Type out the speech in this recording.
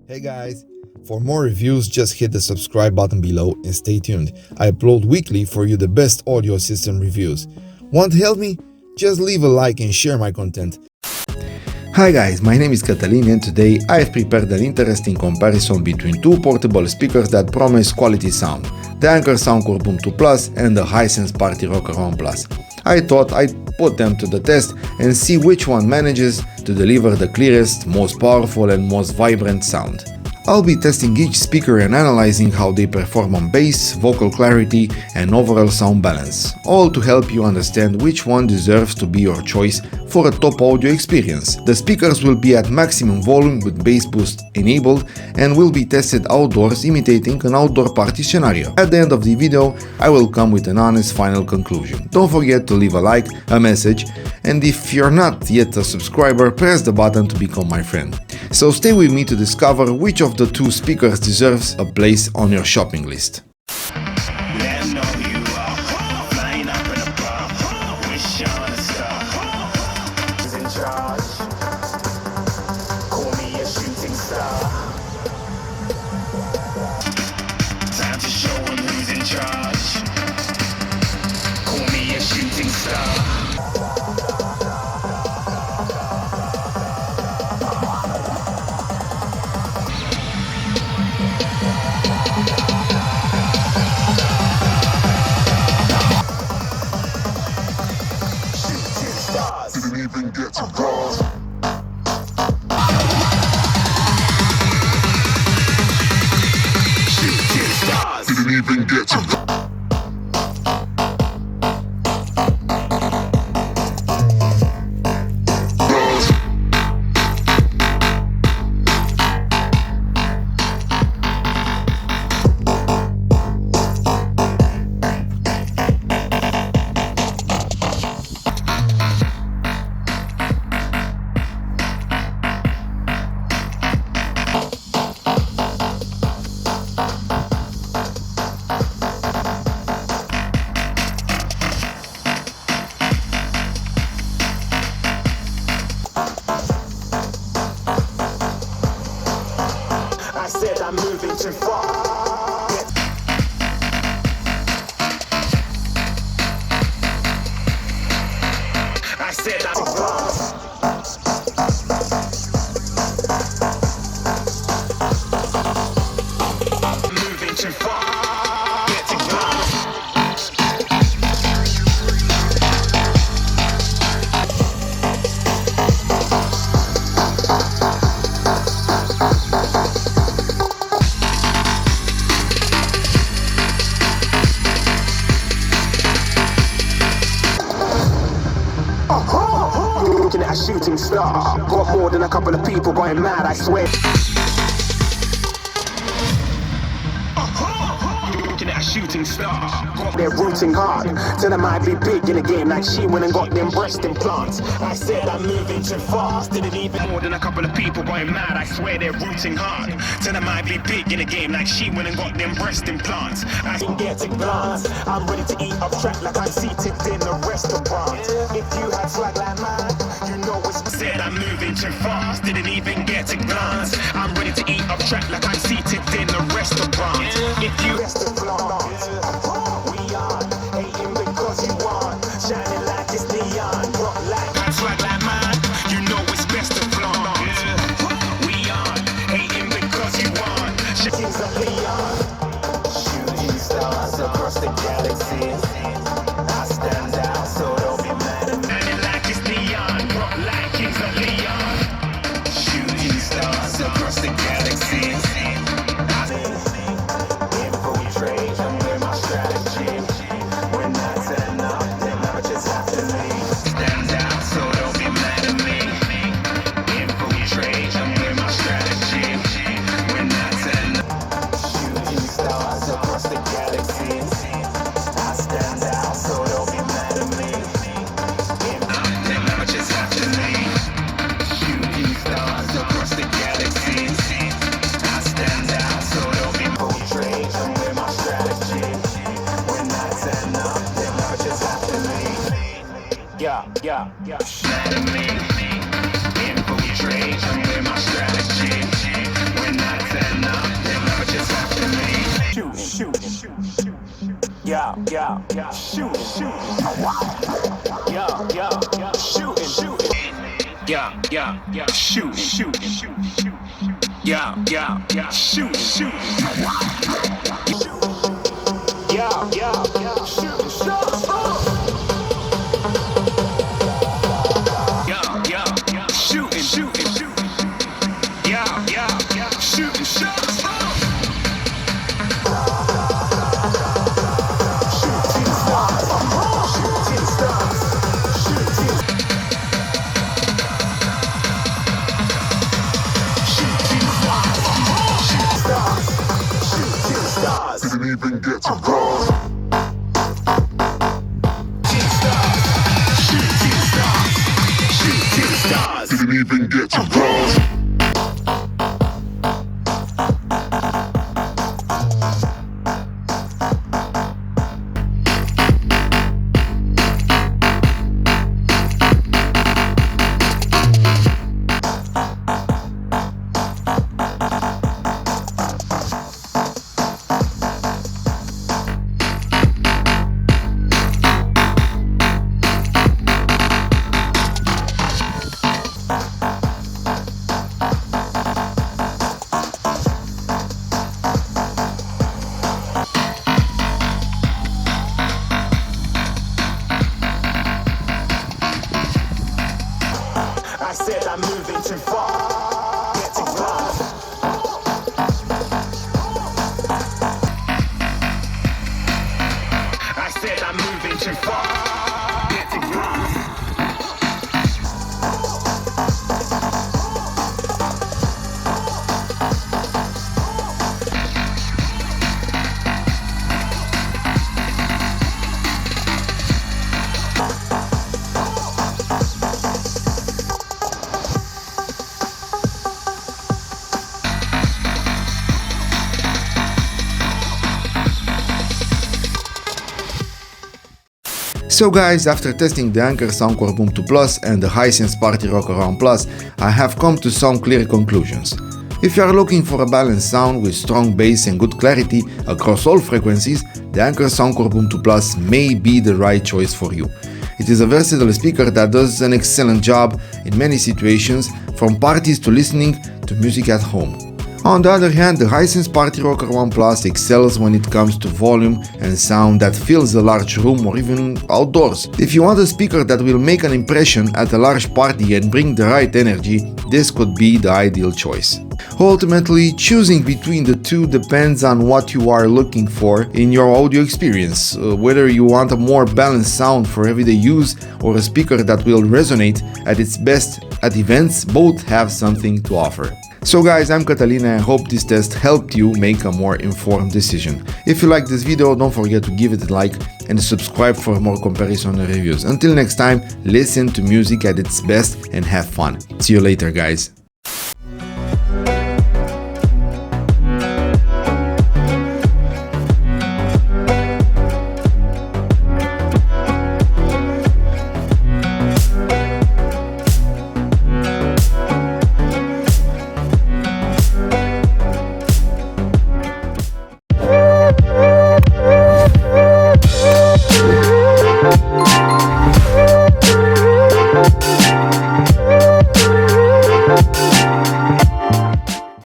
Hey guys, for more reviews just hit the subscribe button below and stay tuned. I upload weekly for you the best audio system reviews. Want to help me? Just leave a like and share my content. Hi guys, my name is Cătălin and today I have prepared an interesting comparison between two portable speakers that promise quality sound, the Anker Soundcore Boom 2 Plus and the Hisense Party Rocker 1 Plus. I thought I'd put them to the test and see which one manages to deliver the clearest, most powerful and most vibrant sound. I'll be testing each speaker and analyzing how they perform on bass, vocal clarity and overall sound balance, all to help you understand which one deserves to be your choice for a top audio experience. The speakers will be at maximum volume with bass boost enabled and will be tested outdoors imitating an outdoor party scenario. At the end of the video, I will come with an honest final conclusion. Don't forget to leave a like, a message, and if you're not yet a subscriber, press the button to become my friend. So stay with me to discover which of the two speakers deserves a place on your shopping list. Didn't even get to bronze. Didn't even get to I'm moving too far. I said I'm moving too far. Looking at a shooting star. Got more than a couple of people going mad, I swear. Looking at a shooting star. They're rooting hard. Tell them I'd be big in the game like she went and got them breast implants. I said I'm moving too fast. Didn't even more than a couple of people going mad, I swear they're rooting hard. Tell them I'd be big in the game like she went and got them breast implants. I can get to glance. I'm ready to eat up track like I'm seated in a restaurant. If you had swag like mine, you know it's said I'm moving too fast, didn't even get a glance. I'm ready to eat up track like I'm seated in a restaurant. If you restaurant, we are hating because you want, shining like it's neon, rock like that swag like mine. You know it's best to flaunt. We are hating because you want, kings of Leon, shooting stars across the galaxy. I stand out, so don't be mad at me. Shining like it's neon, rock like kings of Leon, shooting stars across the galaxy. Infiltrate them with my strategy. When I turn up, them amateurs have to leave. Stand out, so don't be mad at me. Infiltrate them with my strategy. When I turn up, shooting stars across the galaxy. I stand out, so don't be mad at me. Them amateurs have to leave. Shooting stars across the galaxy. I stand out, so don't be infiltrate them with my strategy. When I turn up, them amateurs have to leave. Yeah. Mad at me. Infiltrate them with my strategy. When I yeah, shooting, yeah, shooting, yeah, shooting, yeah, shooting, yeah, shooting stars. Yeah, shooting, yeah, shooting shots. Shooting stars, shooting stars, shooting stars. Didn't even get to cross. Didn't even get to cross. I said I'm moving too far, getting close. I said I'm moving too far, getting close. So guys, after testing the Anker Soundcore Boom 2 Plus and the Hisense Party Rocker One Plus, I have come to some clear conclusions. If you are looking for a balanced sound with strong bass and good clarity across all frequencies, the Anker Soundcore Boom 2 Plus may be the right choice for you. It is a versatile speaker that does an excellent job in many situations, from parties to listening to music at home. On the other hand, the Hisense Party Rocker One Plus excels when it comes to volume and sound that fills a large room or even outdoors. If you want a speaker that will make an impression at a large party and bring the right energy, this could be the ideal choice. Ultimately, choosing between the two depends on what you are looking for in your audio experience, whether you want a more balanced sound for everyday use or a speaker that will resonate at its best at events. Both have something to offer. So guys, I'm Catalina and I hope this test helped you make a more informed decision. If you like this video, don't forget to give it a like and subscribe for more comparison reviews. Until next time, listen to music at its best and have fun. See you later guys.